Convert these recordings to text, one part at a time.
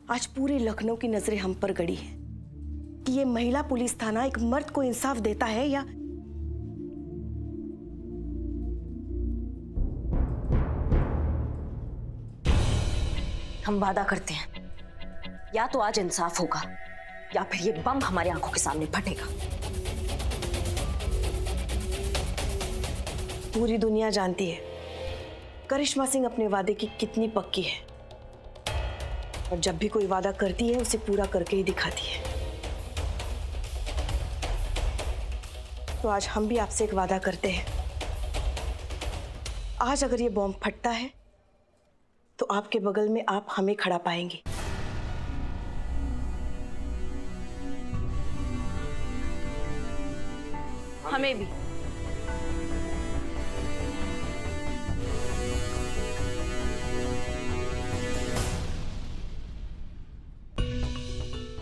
आज पूरे लखनऊ की नजरें हम पर गड़ी हैं कि ये महिला पुलिस थाना एक मर्द को इंसाफ देता है या हम वादा करते हैं, या तो आज इंसाफ होगा या फिर ये बम हमारी आंखों के सामने फटेगा। पूरी दुनिया जानती है करिश्मा सिंह अपने वादे की कितनी पक्की है और जब भी कोई वादा करती है उसे पूरा करके ही दिखाती है। तो आज हम भी आपसे एक वादा करते हैं, आज अगर ये बॉम्ब फटता है तो आपके बगल में आप हमें खड़ा पाएंगे। हमें भी।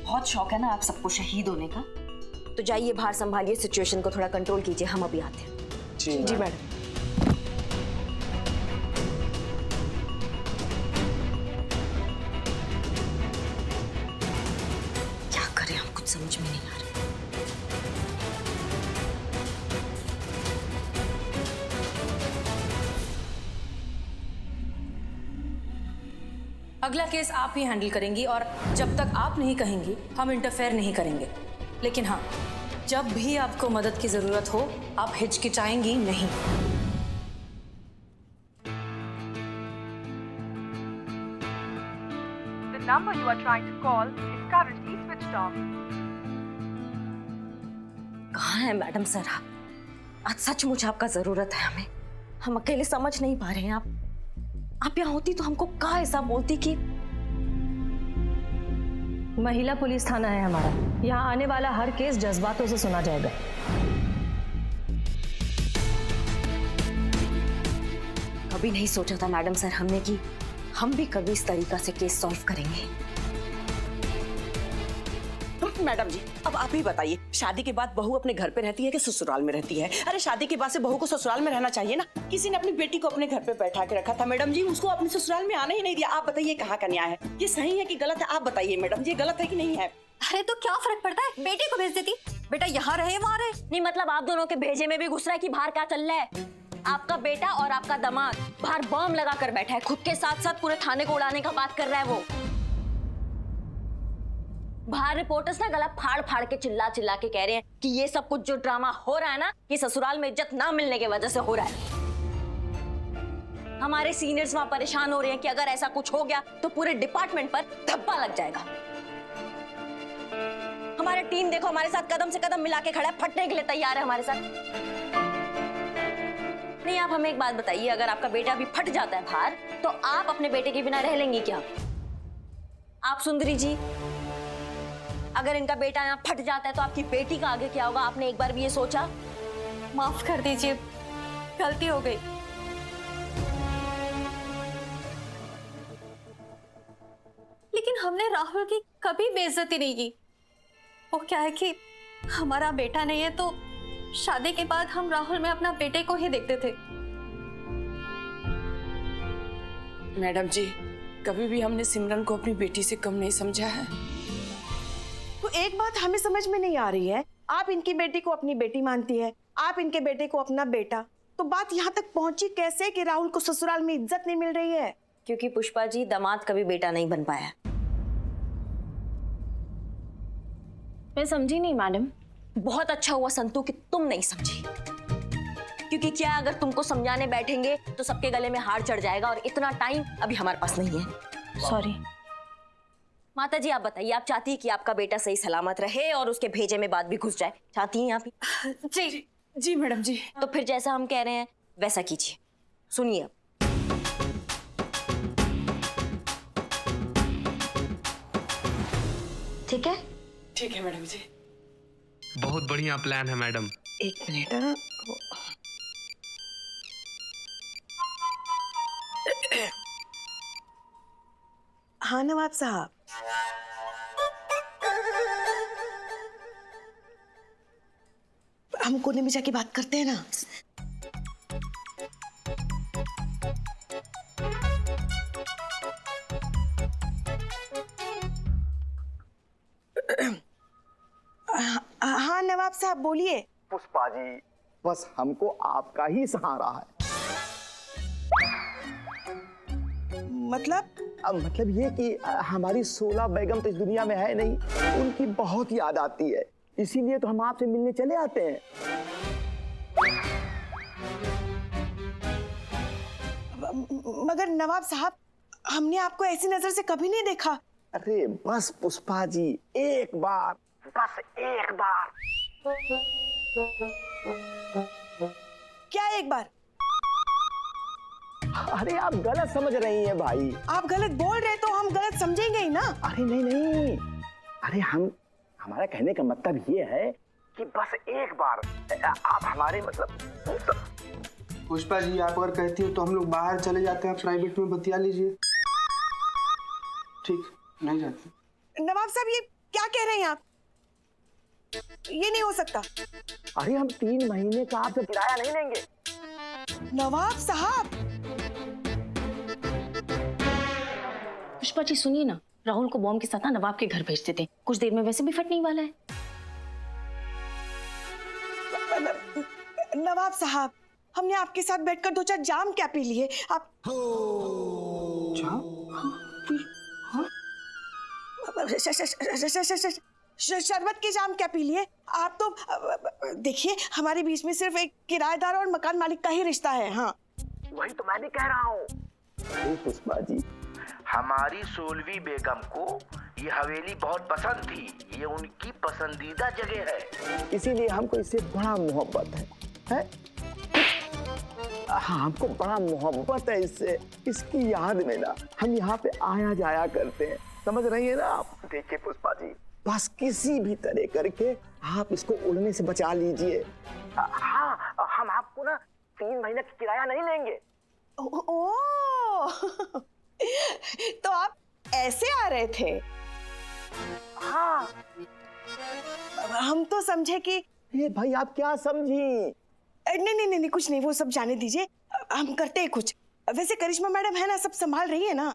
बहुत शौक है ना आप सबको शहीद होने का, तो जाइए बाहर संभालिए, सिचुएशन को थोड़ा कंट्रोल कीजिए, हम अभी आते हैं। जी मैडम। क्या करें हम कुछ समझ में नहीं आ रहा। अगला केस आप ही हैंडल करेंगी और जब तक आप नहीं कहेंगी हम इंटरफेयर नहीं करेंगे। लेकिन हाँ, जब भी आपको मदद की जरूरत हो आप हिचकिचाएंगी नहीं। The number you are trying to call is currently switched off. कहाँ है मैडम सर आप? आज सचमुच आपका जरूरत है हमें। हम अकेले समझ नहीं पा रहे हैं। आप यहाँ होती तो हमको कहाँ ऐसा बोलती कि महिला पुलिस थाना है हमारा, यहाँ आने वाला हर केस जज्बातों से सुना जाएगा। कभी नहीं सोचा था मैडम सर हमने कि हम भी कभी इस तरीका से केस सॉल्व करेंगे। मैडम जी, अब आप ही बताइए, शादी के बाद बहू अपने घर पे रहती है कि ससुराल में रहती है? अरे शादी के बाद से बहू को ससुराल में रहना चाहिए ना। किसी ने अपनी बेटी को अपने घर पे बैठा के रखा था मैडम जी, उसको अपने ससुराल में आने ही नहीं दिया। आप बताइए कहाँ का न्याय है? ये सही है कि गलत है? आप बताइए मैडम जी, ये गलत है कि नहीं है? अरे तो क्या फर्क पड़ता है, बेटी को भेज देती, बेटा यहाँ रहे वहाँ रहे। नहीं मतलब आप दोनों के भेजे में भी घुस रहा है कि बाहर क्या चल रहा है। आपका बेटा और आपका दामाद बाहर बॉम्ब लगा कर बैठा है, खुद के साथ साथ पूरे थाने को उड़ाने का बात कर रहा है वो। बाहर रिपोर्टर्स ना गला फाड़ फाड़ के चिल्ला चिल्ला के कह रहे हैं कि ये सब कुछ जो ड्रामा हो रहा है ना, ये ससुराल में इज्जत ना मिलने की वजह से हो रहा है। हमारे सीनियर्स वहां परेशान हो रहे हैं कि अगर ऐसा कुछ हो गया तो पूरे डिपार्टमेंट पर धब्बा लग जाएगा। हमारा टीम देखो हमारे साथ कदम से कदम मिला के खड़ा है, फटने के लिए तैयार है हमारे साथ। नहीं आप हमें एक बात बताइए, अगर आपका बेटा भी फट जाता है बाहर तो आप अपने बेटे के बिना रह लेंगी क्या? आप सुंदरी जी, अगर इनका बेटा यहाँ फट जाता है तो आपकी बेटी का आगे क्या होगा? आपने एक बार भी ये सोचा? माफ कर दीजिए, गलती हो गई। लेकिन हमने राहुल की कभी बेइज्जती नहीं की। वो क्या है कि हमारा बेटा नहीं है तो शादी के बाद हम राहुल में अपना बेटे को ही देखते थे। मैडम जी, कभी भी हमने सिमरन को अपनी बेटी से कम नहीं समझा है। तो एक बात हमें समझ में नहीं आ रही है, आप इनकी बेटी को अपनी बेटी मानती है, आप इनके बेटे को अपना बेटा, तो बात यहाँ तक पहुंची कैसे कि राहुल को ससुराल में इज्जत नहीं मिल रही है? क्योंकि पुष्पा जी दामाद कभी बेटा नहीं बन पाया। मैं समझी नहीं मैडम। बहुत अच्छा हुआ संतू कि तुम नहीं समझी, क्योंकि क्या अगर तुमको समझाने बैठेंगे तो सबके गले में हार चढ़ जाएगा और इतना टाइम अभी हमारे पास नहीं है। सॉरी माता जी, आप बताइए, आप चाहती है कि आपका बेटा सही सलामत रहे और उसके भेजे में बात भी घुस जाए? चाहती हैं आप? जी जी मैडम जी। तो फिर जैसा हम कह रहे हैं वैसा कीजिए। सुनिए अब। ठीक है? ठीक है मैडम जी। बहुत बढ़िया प्लान है मैडम। एक मिनट। हाँ नवाब साहब, हम कोने में जाके बात करते हैं ना। नवाब साहब बोलिए। पुष्पा जी, बस हमको आपका ही सहारा है। मतलब? मतलब ये कि हमारी 16 बेगम तो इस दुनिया में है नहीं, उनकी बहुत याद आती है, इसीलिए तो हम आपसे मिलने चले आते हैं। मगर नवाब साहब, हमने आपको ऐसी नजर से कभी नहीं देखा। अरे बस पुष्पा जी, एक बार, बस एक बार। क्या एक बार? अरे आप गलत समझ रही हैं भाई। आप गलत बोल रहे तो हम गलत समझेंगे ही ना। अरे नहीं नहीं, अरे हमारा कहने का मतलब ये है कि बस एक बार आप हमारे मतलब। पुष्पा जी, आप अगर कहती हो तो हम लोग बाहर चले जाते हैं, प्राइवेट में बतिया लीजिए। ठीक, नहीं जाते। नवाब साहब, ये क्या कह रहे हैं आप? ये नहीं हो सकता। अरे हम 3 महीने का आपसे किराया नहीं लेंगे। नवाब साहब। पुष्पा जी सुनिए ना, राहुल को बॉम्ब के साथ ना नवाब के घर भेज देते, कुछ देर में वैसे भी फटने वाला है। नवाब साहब, हमने आपके साथ बैठकर 2-4 जाम क्या पी लिए। आप शरबत के जाम क्या पी लिए। आप तो देखिए, हमारे बीच में सिर्फ एक किराएदार और मकान मालिक का ही रिश्ता है। हाँ, वही तो मैं भी कह रहा हूँ। अरे पुष्पा जी, हमारी 16वीं बेगम को ये हवेली बहुत पसंद थी, ये उनकी पसंदीदा जगह है, इसीलिए हमको इससे बड़ा मोहब्बत है? हाँ, हमको बड़ा मोहब्बत है इससे। इसकी याद में ना हम यहाँ पे आया जाया करते हैं, समझ रही है ना आप। देखिए पुष्पा जी, बस किसी भी तरह करके आप इसको उड़ने से बचा लीजिए। हाँ, हम आपको ना 3 महीने का किराया नहीं लेंगे। ओह, तो आप ऐसे आ रहे थे? हाँ, हम तो समझे कि ये भाई आप क्या समझी? नहीं, कुछ नहीं, वो सब जाने दीजिए। हम करते हैं कुछ। वैसे करिश्मा मैडम है ना, सब संभाल रही है ना।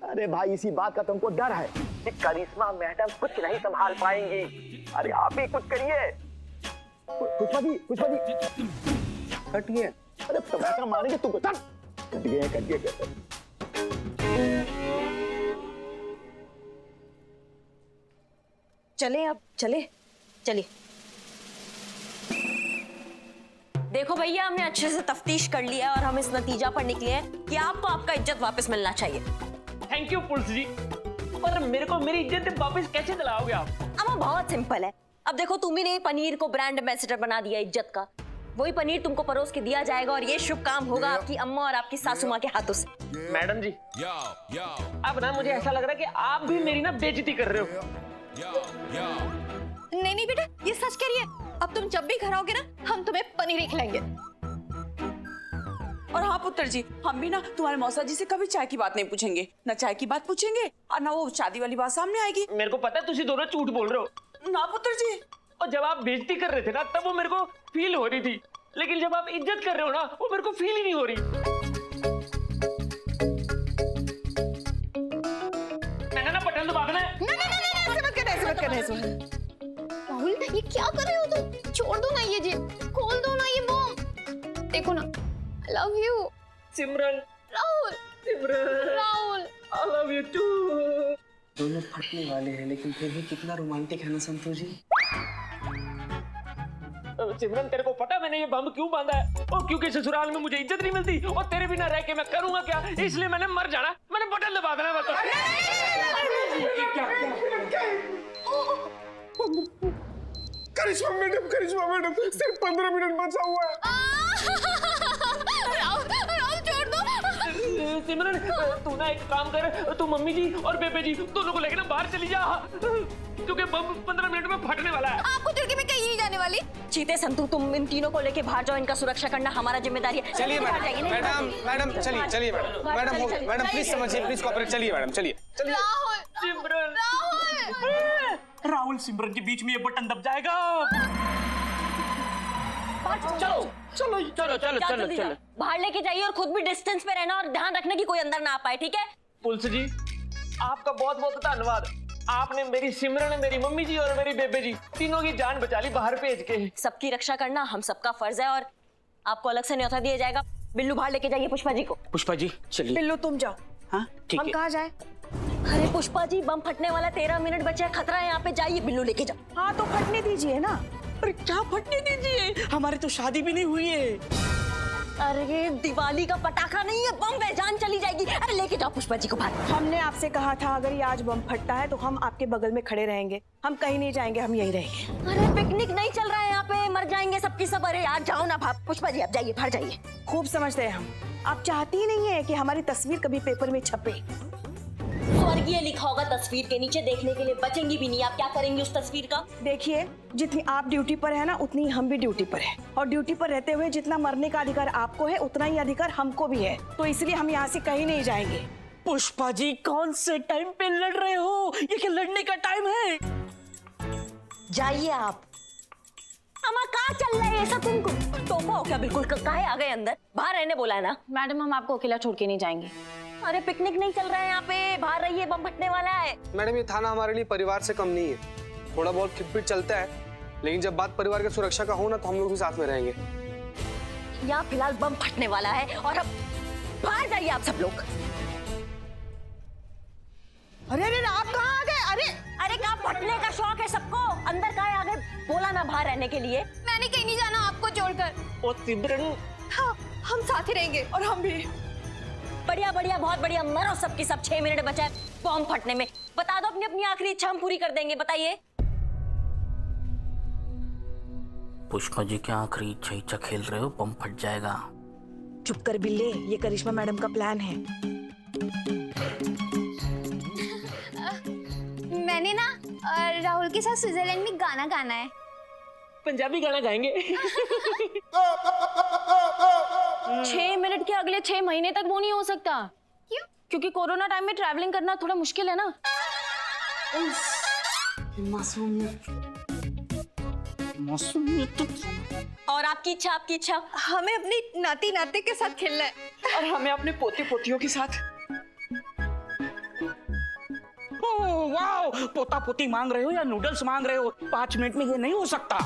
अरे भाई, इसी बात का तुमको डर है कि करिश्मा मैडम कुछ नहीं संभाल पाएंगी। अरे आप ही कुछ करिए। पुष्पा जी हटिए। अरे तमाचा मारेंगे तुमको। कट गए। चले अब, चलिए। देखो भैया, हमने अच्छे से तफ्तीश कर लिया और हम इस नतीजा पर निकले हैं कि आपको आपका इज्जत वापस मिलना चाहिए। थैंक यू पुलिस जी, पर मेरे को मेरी इज्जत वापस कैसे दिलाओगे आप? अब बहुत सिंपल है। अब देखो, तुम्ही ने पनीर को ब्रांड एम्बेसडर बना दिया इज्जत का। वही पनीर तुमको परोस के दिया जाएगा और ये शुभ काम होगा आपकी अम्मा और आपकी सासू माँ के हाथों से। मैडम जी, अब ना मुझे ऐसा लग रहा है कि आप भी मेरी ना बेइज्जती कर रहे हो। नहीं बेटा, ये सच कह रही है। अब तुम जब भी घर आओगे ना, हम तुम्हें पनीर ही खिलाएंगे। और हाँ पुत्र जी, हम भी ना तुम्हारे मौसा जी से कभी चाय की बात नहीं पूछेंगे, ना चाय की बात पूछेंगे और ना वो शादी वाली बात सामने आएगी। मेरे को पता है तुसी दोनों झूठ बोल रहे हो। ना पुत्र जी, और जब आप बेइज्जती कर रहे थे ना, तब वो मेरे को फील हो रही थी, लेकिन जब आप इज्जत कर रहे हो ना, वो मेरे को फील ही नहीं हो रही। मैंने ना बटन दबा देना है। ऐसे मत करना। राहुल, ये क्या कर रहे हो तुम? छोड़ दो ना ये जी, खोल दो ना ये बॉम्ब। देखो ना, I love you। Simran. Rahul, I love you too। दोनों फटने वाले हैं, लेकिन फिर भी कितना रोमांटिक है ना संतोष जी। सिमरन, तेरे को पता मैंने ये बम क्यों बांधा है? और क्योंकि ससुराल में मुझे इज्जत नहीं मिलती और तेरे बिना रह के मैं करूंगा क्या, इसलिए मैंने मर जाना। मैंने बटन दबा देना। बता करिश्मा मैडम, सिर्फ 15 मिनट बचा हुआ है। राहुल छोड़ दो। सिमरन, तू ना एक काम कर, तू मम्मी जी और बेबे जी दोनों को लेकर ना बाहर चली जा, क्योंकि बम 15 मिनट में फटने वाला है। आपको तुर्की में कहीं नहीं जाने वाली। चीते संतू, तुम इन तीनों को लेके बाहर जाओ, इनका सुरक्षा करना हमारा जिम्मेदारी है। चलिए मैडम, चलिए मैडम प्लीज समझिए, प्लीज कोऑपरेट। चलिए मैडम, चलिए। सिमरन, राहुल सिमरन के बीच में ये बटन दब जाएगा। चलो। बाहर लेके जाइए और खुद भी डिस्टेंस पे रहना और ध्यान रखना कि कोई अंदर ना आ पाए, ठीक है? पुलिस जी, आपका बहुत बहुत धन्यवाद। आपने मेरी सिमरन, मेरी मम्मी जी और मेरी बेबे जी तीनों की जान बचा ली बाहर भेज के। सबकी रक्षा करना हम सबका फर्ज है और आपको अलग से न्योता दिया जाएगा। बिल्लू बाहर लेके जाइए पुष्पा जी को। पुष्पा जी चलिए। बिल्लू तुम जाओ। हाँ ठीक हम है। कहाँ जाए? अरे पुष्पा जी बम फटने वाला 13 मिनट बचे हैं, खतरा है यहाँ पे, जाइए बिल्लू लेके जाओ। हाँ तो फटने दीजिए ना। अरे क्या फटने दीजिए, हमारी तो शादी भी नहीं हुई है। अरे दिवाली का पटाखा नहीं है, बम है, जान चली जाएगी। अरे लेके जाओ पुष्पा जी को बाहर। हमने आपसे कहा था अगर ये आज बम फटता है तो हम आपके बगल में खड़े रहेंगे, हम कहीं नहीं जाएंगे, हम यहीं रहेंगे। अरे पिकनिक नहीं चल रहा है यहाँ पे, मर जाएंगे सबकी सब। अरे यार जाओ ना भाप। पुष्पा जी आप जाइए, बाहर जाइए। खूब समझते हैं हम, आप चाहती ही नहीं है कि हमारी तस्वीर कभी पेपर में छपे। स्वर्गीय लिखा होगा तस्वीर के नीचे, देखने के लिए बचेंगी भी नहीं। आप क्या करेंगे उस तस्वीर का? देखिए जितनी आप ड्यूटी पर है ना उतनी हम भी ड्यूटी पर है, और ड्यूटी पर रहते हुए जितना मरने का अधिकार आपको है उतना ही अधिकार हमको भी है, तो इसलिए हम यहाँ से कहीं नहीं जाएंगे। पुष्पा जी कौन से टाइम पे लड़ रहे हो, ये क्या लड़ने का टाइम है? जाइए आप। अम्मा कहाँ चल रहे हैं सब? तुमको टोपा हो क्या बिल्कुल? काहे आ गए अंदर? बाहर रहने बोला है ना। मैडम हम आपको अकेला छोड़ के नहीं जाएंगे। अरे पिकनिक नहीं चल रहा है यहाँ पे, बाहर रहिए, बम फटने वाला है। मैडम ये थाना हमारे लिए परिवार से कम नहीं है, थोड़ा बहुत खिटपिट चलता है, लेकिन जब बात परिवार की सुरक्षा का हो ना तो हम लोग भी साथ में रहेंगे। यहाँ फिलहाल बम फटने वाला है और अब बाहर जाइए आप सब लोग। अरे अरे आप कहाँ आ गए? अरे अरे कहाँ फटने का शौक है सबको, अंदर काहे आ गए? बोला ना बाहर रहने के लिए। मैंने कहीं नहीं जाना आपको छोड़कर। ओ सिमरन, हाँ हम साथ ही रहेंगे। और हम भी। बढ़िया बढ़िया, बहुत बढ़िया, मरो सबकी सब। 6 मिनट बचा है बम फटने में। बता दो अपनी अपनी आखिरी इच्छा, हम पूरी कर देंगे। बताइए। पुष्पा जी क्या आखिरी इच्छा खेल रहे हो, बम फट जाएगा। चुप कर बिल्ले, ये करिश्मा मैडम का प्लान है। मैंने ना राहुल के साथ स्विट्जरलैंड में गाना गाना है। पंजाबी गाना गाएंगे। 6 मिनट के अगले 6 महीने तक वो नहीं हो सकता। क्यों? क्योंकि कोरोना टाइम में ट्रैवलिंग करना थोड़ा मुश्किल है ना। मासूमियत तो। और आपकी इच्छा, आपकी इच्छा? हमें अपनी नाती नाते के साथ खेलना है। और हमें अपने पोते पोतियों के साथ। ओह वाओ, पोता पोती मांग रहे हो या नूडल्स मांग रहे हो? 5 मिनट में ये नहीं हो सकता।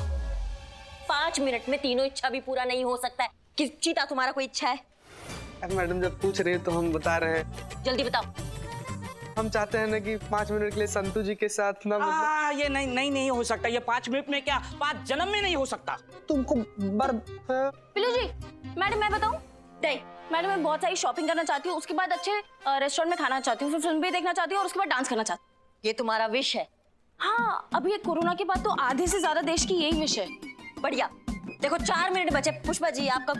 5 मिनट में तीनों इच्छा भी पूरा नहीं हो सकता है। किस चीता तुम्हारा कोई इच्छा है? अब मैडम जब पूछ रहे हैं तो हम बता रहे हैं। जल्दी बताओ। हम चाहते हैं ना कि 5 मिनट के लिए संतू जी के साथ ना ये नहीं हो सकता। ये 5 मिनट में क्या 5 जन्म में नहीं हो सकता। तुमको बिल्लू जी, मैडम मैं बताऊं? नहीं मैडम, मैं बहुत सारी शॉपिंग करना चाहती हूँ, उसके बाद अच्छे रेस्टोरेंट में खाना चाहती हूँ, फिर फिल्म भी देखना चाहती हूँ और उसके बाद डांस करना चाहती हूँ। ये तुम्हारा विश है? हाँ, अभी ये कोरोना के बाद तो आधे से ज्यादा देश की यही विश है। बढ़िया। देखो 4 मिनट बचे। पुष्पा जी आपका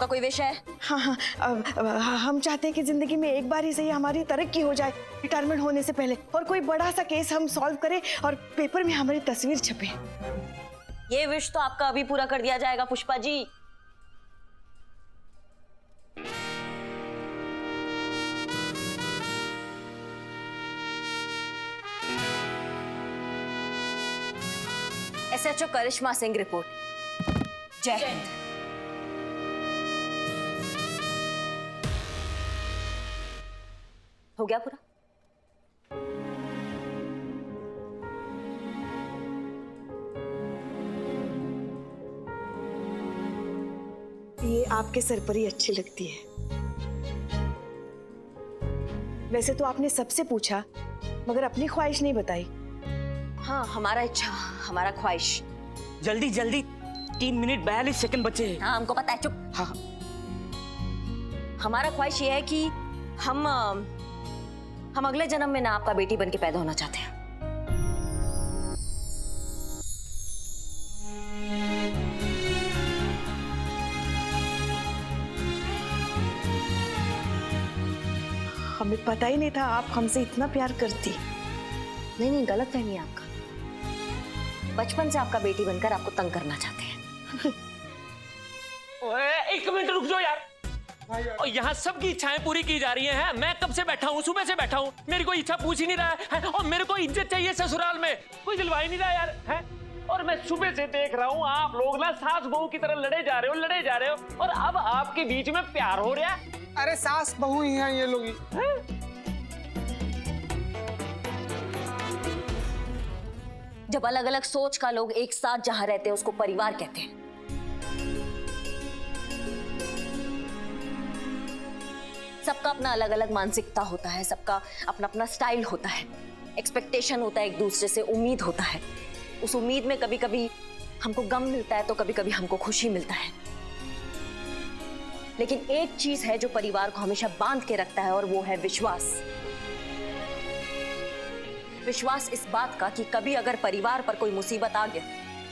कोई विश है? हाँ हाँ, हम चाहते हैं कि जिंदगी में एक बार ही सही हमारी तरक्की हो जाए रिटायरमेंट होने से पहले, और कोई बड़ा सा केस हम सॉल्व करें और पेपर में हमारी तस्वीर छपे। ये विश तो आपका अभी पूरा कर दिया जाएगा पुष्पा जी। SHO करिश्मा सिंह रिपोर्ट। जय हिंद। हो गया पूरा? ये आपके सर पर ही अच्छी लगती है। वैसे तो आपने सबसे पूछा मगर अपनी ख्वाहिश नहीं बताई। हाँ, हमारा इच्छा, हमारा ख्वाहिश। जल्दी जल्दी, 3 मिनट 42 सेकंड बचे हैं। हाँ हमको पता है, चुप। हाँ हमारा ख्वाहिश ये है कि हम अगले जन्म में ना आपका बेटी बन के पैदा होना चाहते हैं। हमें पता ही नहीं था आप हमसे इतना प्यार करती। नहीं, गलत फहमी है आपका। बचपन से आपका बेटी बनकर आपको तंग करना चाहते हैं। ओए, 1 मिनट रुक जाओ यार। और यहाँ सबकी इच्छाएं पूरी की जा रही हैं। मैं कब से बैठा हूँ, सुबह से बैठा हूँ, मेरी कोई इच्छा पूछ ही नहीं रहा है। और मेरे को इज्जत चाहिए ससुराल में, कोई दिलवा ही नहीं रहा यार है। और मैं सुबह से देख रहा हूँ आप लोग ना सास बहू की तरह लड़े जा रहे हो, और अब आपके बीच में प्यार हो रहा है। अरे सास बहू ही हैं ये लोग ही। जब अलग अलग सोच का लोग एक साथ जहां रहते हैं उसको परिवार कहते हैं। सबका अपना अलग अलग मानसिकता होता है, सबका अपना अपना स्टाइल होता है, एक्सपेक्टेशन होता है, एक दूसरे से उम्मीद होता है। उस उम्मीद में कभी कभी हमको गम मिलता है तो कभी कभी हमको खुशी मिलता है। लेकिन एक चीज है जो परिवार को हमेशा बांध के रखता है और वो है विश्वास। विश्वास इस बात का कि कभी अगर परिवार पर कोई मुसीबत आ गया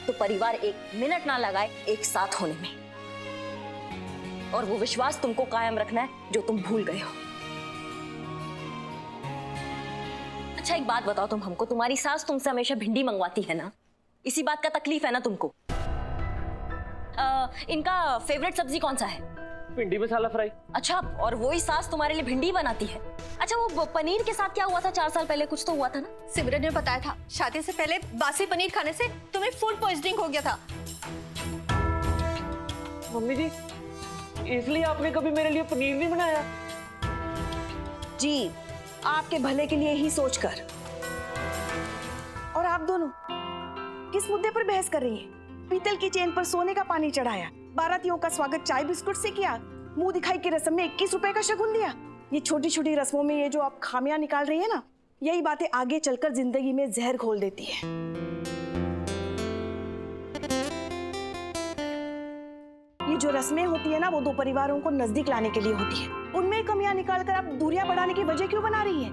तो परिवार एक मिनट ना लगाए एक साथ होने में। और वो विश्वास तुमको कायम रखना है जो तुम भूल गए हो। अच्छा एक बात बताओ तुम हमको, तुम्हारी सास तुमसे हमेशा भिंडी मंगवाती है ना, इसी बात का तकलीफ है ना तुमको? इनका फेवरेट सब्जी कौन सा है? भिंडी मसाला फ्राई। अच्छा, और वही सास तुम्हारे लिए भिंडी बनाती है। अच्छा वो पनीर के साथ क्या हुआ था 4 साल पहले? कुछ तो हुआ था ना? सिमरन ने बताया था शादी से पहले बासी पनीर खाने से तुम्हें फूड पॉइजनिंग हो गया था। मम्मी जी, इसलिए आपने कभी मेरे लिए पनीर नहीं बनाया? जी, आपके भले के लिए ही सोचकर। और आप दोनों किस मुद्दे पर बहस कर रही हैं? पीतल की चेन पर सोने का पानी चढ़ाया, बारातियों का स्वागत चाय बिस्कुट से किया, मुंह दिखाई की रस्म में 21 रुपए का शगुन दिया। ये छोटी छोटी रस्मों में ये जो आप खामियां निकाल रही है ना, यही बातें आगे चलकर जिंदगी में जहर घोल देती है। ये जो रस्में होती है ना, वो 2 परिवारों को नजदीक लाने के लिए होती है। उनमें कमियां निकालकर आप दूरियां बढ़ाने की वजह क्यों बना रही है?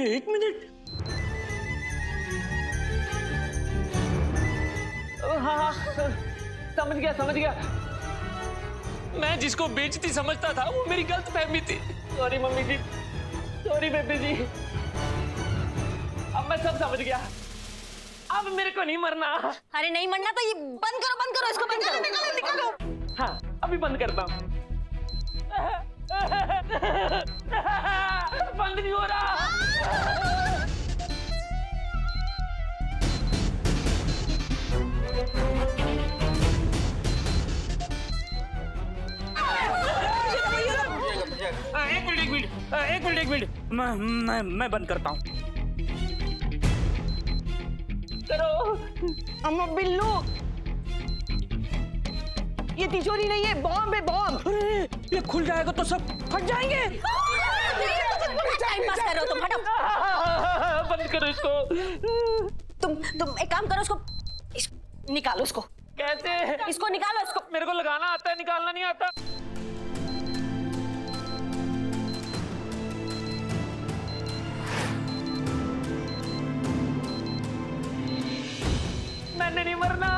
एक मिनट। हाँ, समझ गया। मैं जिसको बेइज्जती समझता था वो मेरी गलत फहमी थी। सॉरी मम्मी जी, सॉरी बेबी जी। अब मैं सब समझ गया। अब मेरे को नहीं मरना। अरे नहीं मरना तो ये बंद करो इसको, बंद करो। निकालो। हाँ, अभी बंद करता हूँ। बंद नहीं हो रहा। एक मिनट मैं बंद करता हूँ। करो। अम्मा बिल्लू, ये तिजोरी नहीं है, बॉम्ब है, बॉम्ब। अरे ये खुल जाएगा तो सब फट जाएंगे। टाइम पास कर रहे हो तुम, हटो। बंद करो इसको। तुम एक काम करो, निकालो उसको। कैसे? इसको निकालो इसको। मेरे को लगाना आता है, निकालना नहीं आता। मैंने नहीं मरना।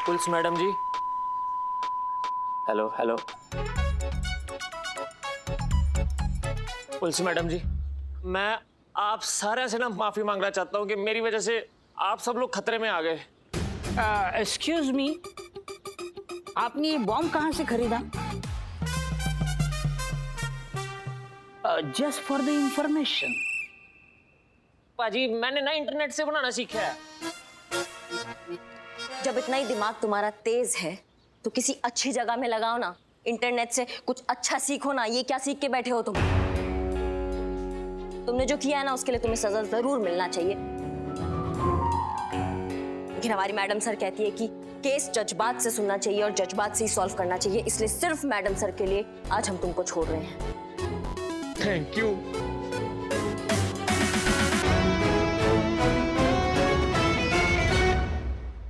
पुलिस मैडम जी, हेलो। पुलिस मैडम जी, मैं आप सारे से ना माफी मांगना चाहता हूँ कि मेरी वजह से आप सब लोग खतरे में आ गए। एक्सक्यूज मी, आपने ये बॉम्ब कहाँ से खरीदा? Just for the information. पाजी, मैंने ना इंटरनेट से बनाना सीखा है। जब इतना ही दिमाग तुम्हारा तेज है तो किसी अच्छी जगह में लगाओ ना, इंटरनेट से कुछ अच्छा सीखो ना। ये क्या सीख के बैठे हो तुम? तुमने जो किया है ना उसके लिए तुम्हें सजा जरूर मिलना चाहिए। लेकिन हमारी मैडम सर कहती है कि केस जज्बात से सुनना चाहिए और जज्बात से ही सॉल्व करना चाहिए, इसलिए सिर्फ मैडम सर के लिए आज हम तुमको छोड़ रहे हैं। Thank you.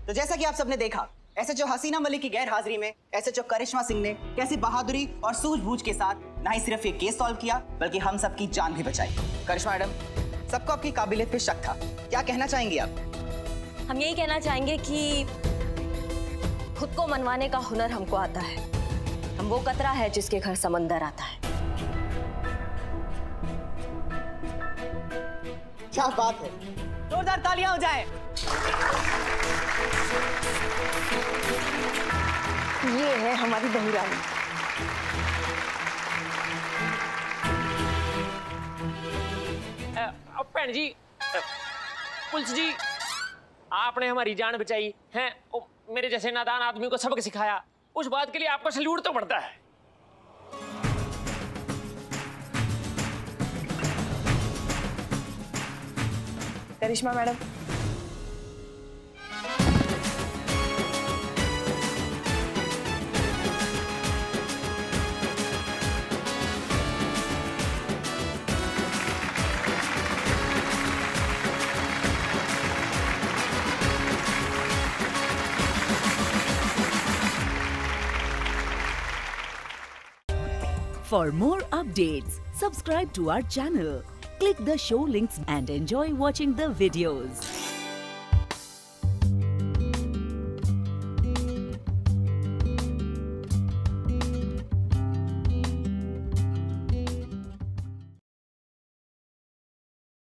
तो जैसा कि आप सबने देखा, एसएचओ हसीना मलिक की गैर हाजिरी में एसएचओ करिश्मा सिंह ने कैसी बहादुरी और सूझबूझ के साथ न ही सिर्फ ये केस सॉल्व किया बल्कि हम सबकी जान भी बचाई। करिश्मा मैडम, सबको आपकी काबिलियत पे शक था, क्या कहना चाहेंगी आप? हम यही कहना चाहेंगे कि खुद को मनवाने का हुनर हमको आता है। हम वो कतरा है जिसके घर समंदर आता है। क्या बात है, जोरदार तालियां हो जाए। ये है हमारी बहू रानी। भैन जी, पुलिस जी, आपने हमारी जान बचाई है। मेरे जैसे नादान आदमी को सबक सिखाया, उस बात के लिए आपको सैल्यूट तो बढ़ता है। करिश्मा madam, For more updates, subscribe to our channel, click the show links and enjoy watching the videos.